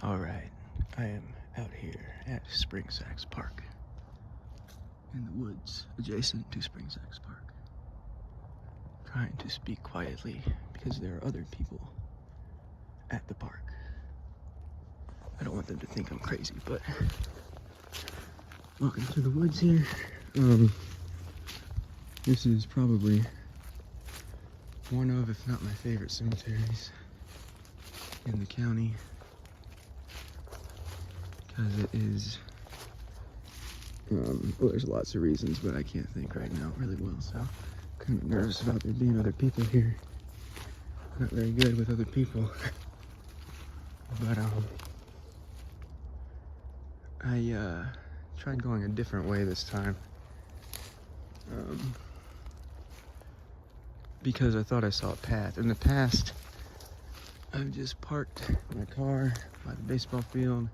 Alright, I am out here at Spring Sachs Park in the woods adjacent to Spring Sachs Park, trying to speak quietly because there are other people at the park. I don't want them to think I'm crazy, but walking through the woods here. This is probably one of, if not my favorite cemeteries in the county, because it is, well, there's lots of reasons, but I can't think right now really well, so I'm kind of nervous about there being other people here. Not very good with other people. But I tried going a different way this time, because I thought I saw a path. In the past, I've just parked my car by the baseball field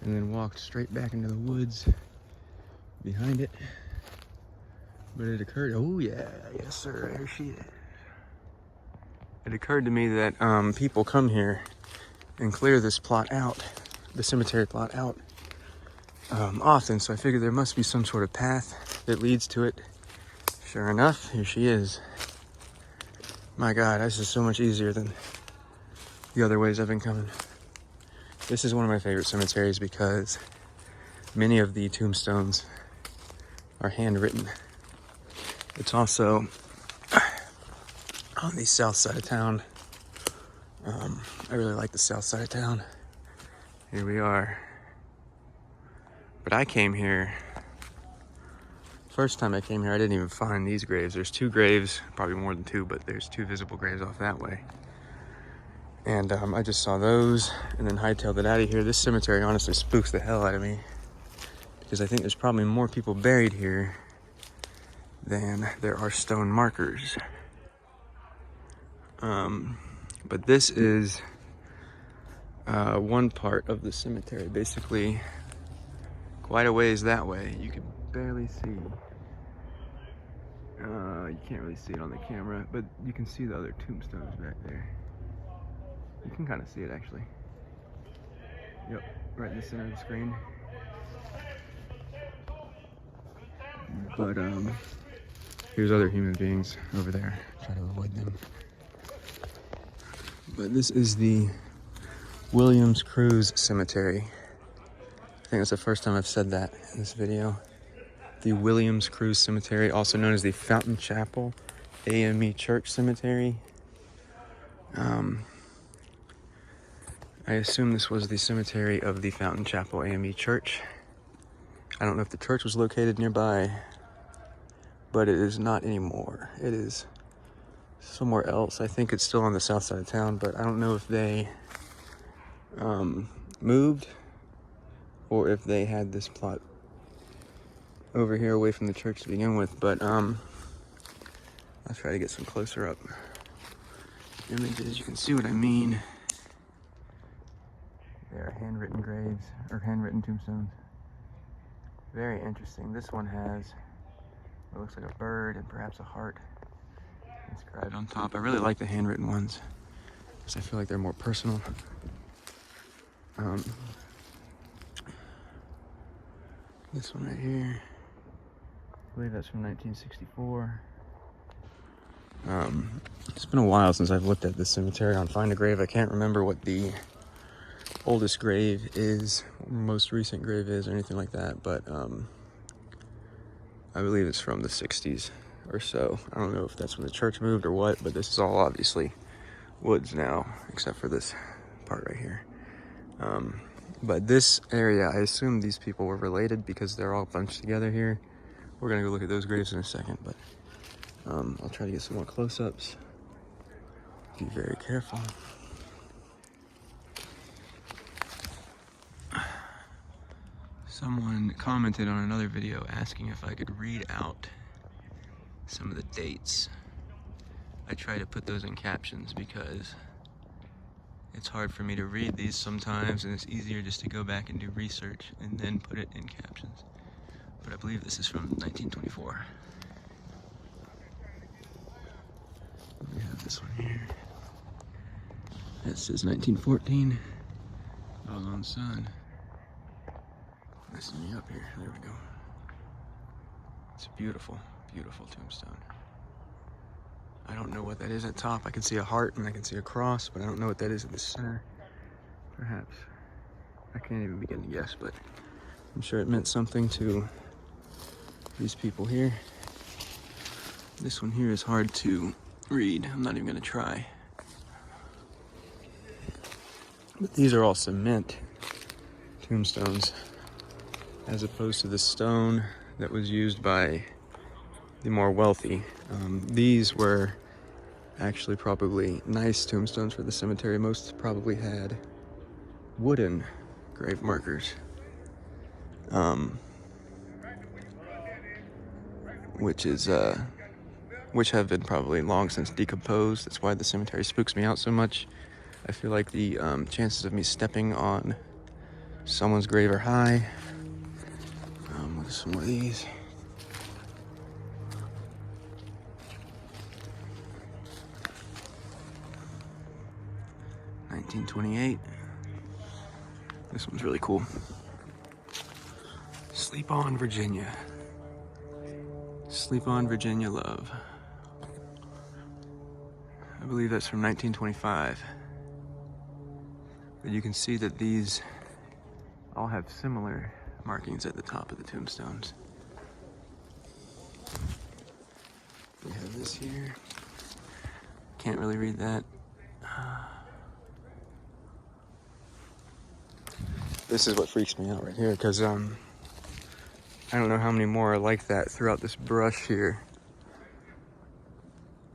and then walked straight back into the woods behind it. But it occurred, oh yeah, yes sir, there she is. It occurred to me that people come here and clear this plot out, the cemetery plot out, often, so I figured there must be some sort of path that leads to it. Sure enough, here she is. My God, this is so much easier than the other ways I've been coming. This is one of my favorite cemeteries because many of the tombstones are handwritten. It's also on the south side of town. I really like the south side of town. Here we are. But I came here, first time I came here, I didn't even find these graves. There's two graves, probably more than two, but there's two visible graves off that way. And I just saw those and then hightailed it out of here. This cemetery honestly spooks the hell out of me because I think there's probably more people buried here than there are stone markers. But this is one part of the cemetery, basically quite a ways that way. You can barely see. You can't really see it on the camera, but you can see the other tombstones back there. You can kind of see it actually. Yep, right in the center of the screen. But here's other human beings over there. Try to avoid them. But this is the Williams Cruz Cemetery. I think it's the first time I've said that in this video. The Williams Cruz Cemetery, also known as the Fountain Chapel AME Church Cemetery. I assume this was the cemetery of the Fountain Chapel AME Church. I don't know if the church was located nearby, but it is not anymore. It is somewhere else. I think it's still on the south side of town, but I don't know if they moved or if they had this plot over here away from the church to begin with. But I'll try to get some closer up images. You can see what I mean. There are handwritten graves, or handwritten tombstones. Very interesting. This one has what looks like a bird and perhaps a heart inscribed on top. I really like the handwritten ones because I feel like they're more personal. This one right here, I believe that's from 1964. It's been a while since I've looked at this cemetery on FindaGrave. I can't remember what the oldest grave is, most recent grave is, or anything like that, but I believe it's from the 60s or so. I don't know if that's when the church moved or what, but this is all obviously woods now, except for this part right here. But this area, I assume these people were related because they're all bunched together here. We're gonna go look at those graves in a second, but I'll try to get some more close-ups. Be very careful. Someone commented on another video asking if I could read out some of the dates. I try to put those in captions because it's hard for me to read these sometimes, and it's easier just to go back and do research and then put it in captions. But I believe this is from 1924. We have this one here. It says 1914. Doggone sun. Messing me up here. There we go. It's a beautiful, beautiful tombstone. I don't know what that is at top. I can see a heart and I can see a cross, but I don't know what that is at the center. Perhaps. I can't even begin to guess, but I'm sure it meant something to these people here. This one here is hard to read. I'm not even gonna try. But these are all cement tombstones, as opposed to the stone that was used by the more wealthy. These were actually probably nice tombstones for the cemetery. Most probably had wooden grave markers, which have been probably long since decomposed. That's why the cemetery spooks me out so much. I feel like the chances of me stepping on someone's grave are high. Look at some more of these. $1928. This one's really cool. Sleep on, Virginia. Sleep on, Virginia, love. I believe that's from 1925. But you can see that these all have similar markings at the top of the tombstones. We have this here. Can't really read that. This is what freaks me out right here, because I don't know how many more are like that throughout this brush here.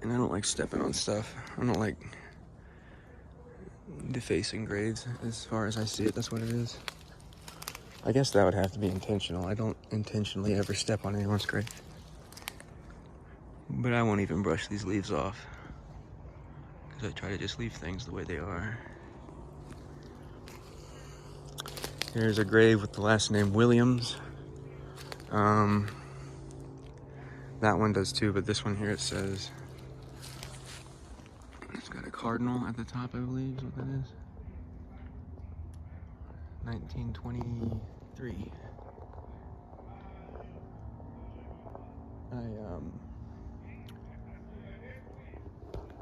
And I don't like stepping on stuff. I don't like defacing graves as far as I see it. That's what it is. I guess that would have to be intentional. I don't intentionally ever step on anyone's grave. But I won't even brush these leaves off, because I try to just leave things the way they are. Here's a grave with the last name Williams. That one does too, but this one here, it says, it's got a cardinal at the top, I believe is what that is. 1923. I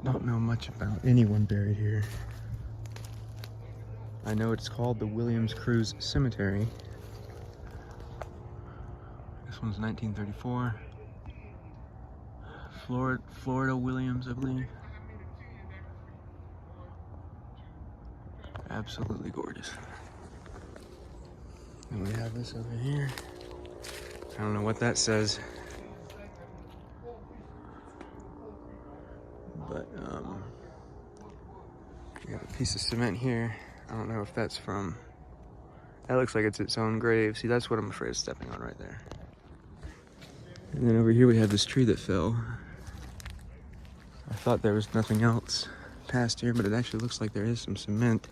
don't know much about anyone buried here. I know it's called the Williams Cruz Cemetery. This one's 1934. Florida Williams, I believe. Absolutely gorgeous. And we have this over here. I don't know what that says. But we have a piece of cement here. I don't know if that's from, that looks like it's its own grave. See, that's what I'm afraid of stepping on right there. And then over here we have this tree that fell. I thought there was nothing else past here, but it actually looks like there is some cement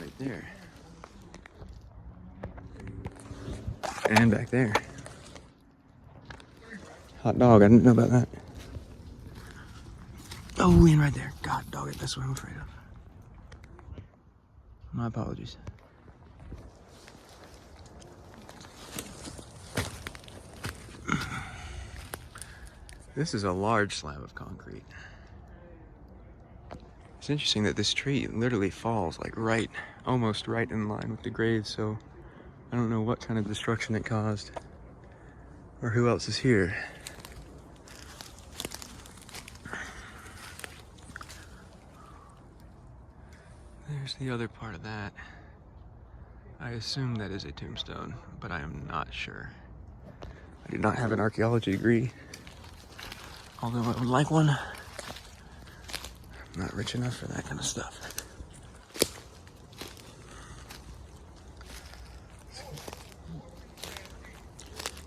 right there. And back there. Hot dog, I didn't know about that. Oh, and right there. God dog it, that's what I'm afraid of. My apologies. This is a large slab of concrete. It's interesting that this tree literally falls like right, almost right in line with the grave, so I don't know what kind of destruction it caused or who else is here. There's the other part of that. I assume that is a tombstone, but I am not sure. I do not have an archaeology degree, although I would like one. I'm not rich enough for that kind of stuff.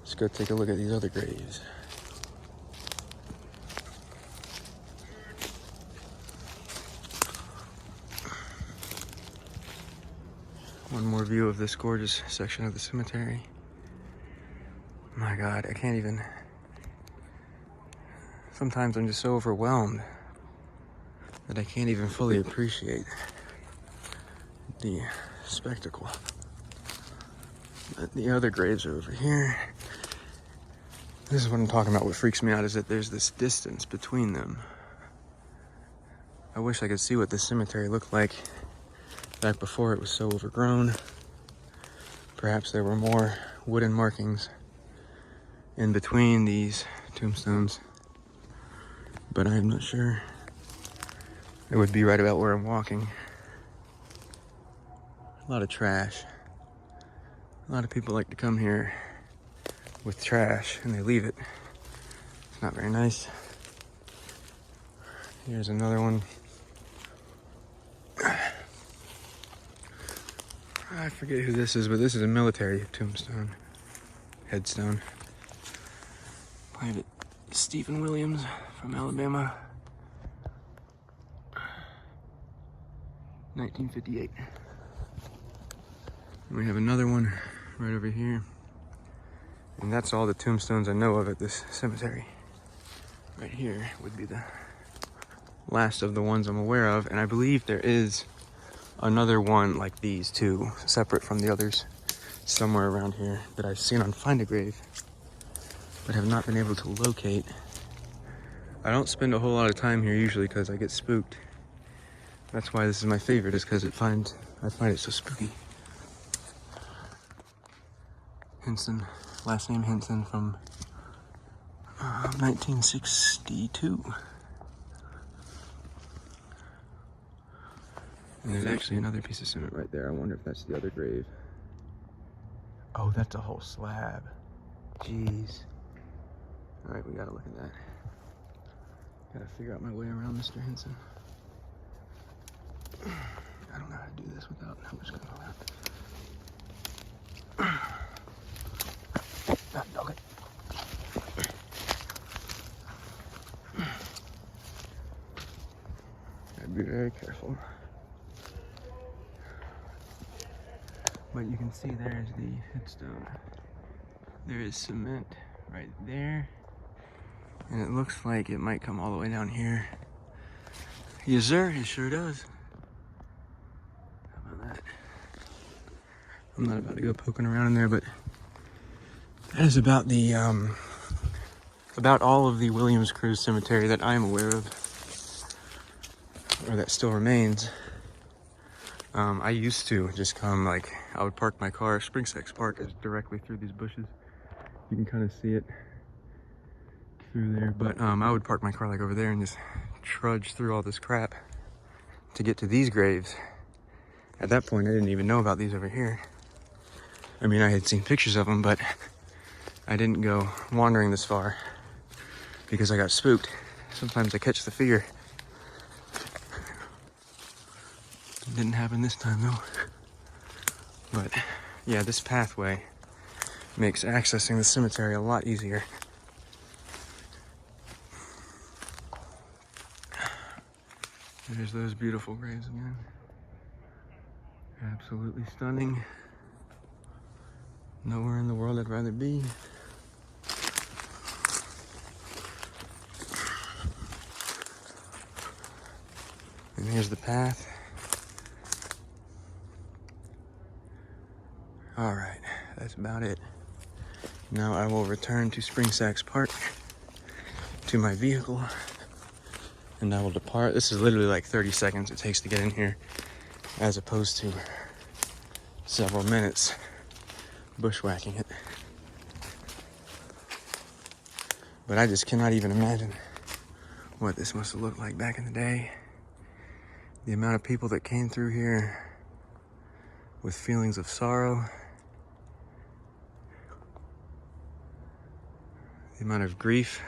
Let's go take a look at these other graves. One more view of this gorgeous section of the cemetery. My God, I can't even. Sometimes I'm just so overwhelmed that I can't even fully appreciate the spectacle. But the other graves are over here. This is what I'm talking about. What freaks me out is that there's this distance between them. I wish I could see what this cemetery looked like back before it was so overgrown. Perhaps there were more wooden markings in between these tombstones, but I am not sure. It would be right about where I'm walking. A lot of trash. A lot of people like to come here with trash and they leave it. It's not very nice. Here's another one. I forget who this is, but this is a military tombstone, headstone. Private Stephen Williams from Alabama, 1958. And we have another one right over here. And that's all the tombstones I know of at this cemetery. Right here would be the last of the ones I'm aware of. And I believe there is another one like these too, separate from the others, somewhere around here that I've seen on FindaGrave, but have not been able to locate. I don't spend a whole lot of time here usually because I get spooked. That's why this is my favorite, is because I find it so spooky. Henson, last name Henson, from 1962. And there's actually another piece of cement right there. I wonder if that's the other grave. Oh, that's a whole slab. Jeez. All right, we gotta look at that. Gotta figure out my way around Mr. Henson. I don't know how to do this without, I'm just gonna go around. Okay. Gotta be very careful. But you can see there's the headstone. There is cement right there. And it looks like it might come all the way down here. Yes, sir, it sure does. How about that? I'm not about to go poking around in there, but that is about the, about all of the Williams Cruz Cemetery that I'm aware of, or that still remains. I used to just come, like, I would park my car. Spring Sex Park is directly through these bushes. You can kind of see it through there, but I would park my car like over there and just trudge through all this crap to get to these graves. At that point, I didn't even know about these over here. I mean, I had seen pictures of them, but I didn't go wandering this far because I got spooked. Sometimes I catch the fear. Didn't happen this time though. But yeah, this pathway makes accessing the cemetery a lot easier. There's those beautiful graves again. Absolutely stunning. Nowhere in the world I'd rather be. And here's the path. All right, that's about it. Now I will return to Spring Sex Park, to my vehicle, and I will depart. This is literally like 30 seconds it takes to get in here, as opposed to several minutes bushwhacking it. But I just cannot even imagine what this must have looked like back in the day. The amount of people that came through here with feelings of sorrow. The amount of grief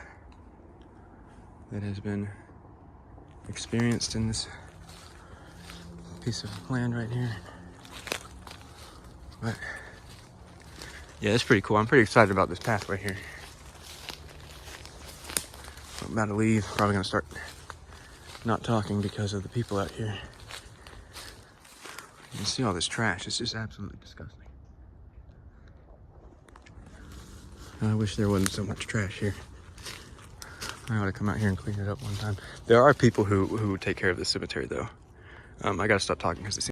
that has been experienced in this piece of land right here. But yeah, it's pretty cool. I'm pretty excited about this pathway here. I'm about to leave. Probably gonna start not talking because of the people out here. You can see all this trash. It's just absolutely disgusting. I wish there wasn't so much trash here. I ought to come out here and clean it up one time. There are people who take care of the cemetery though. I gotta stop talking because they seem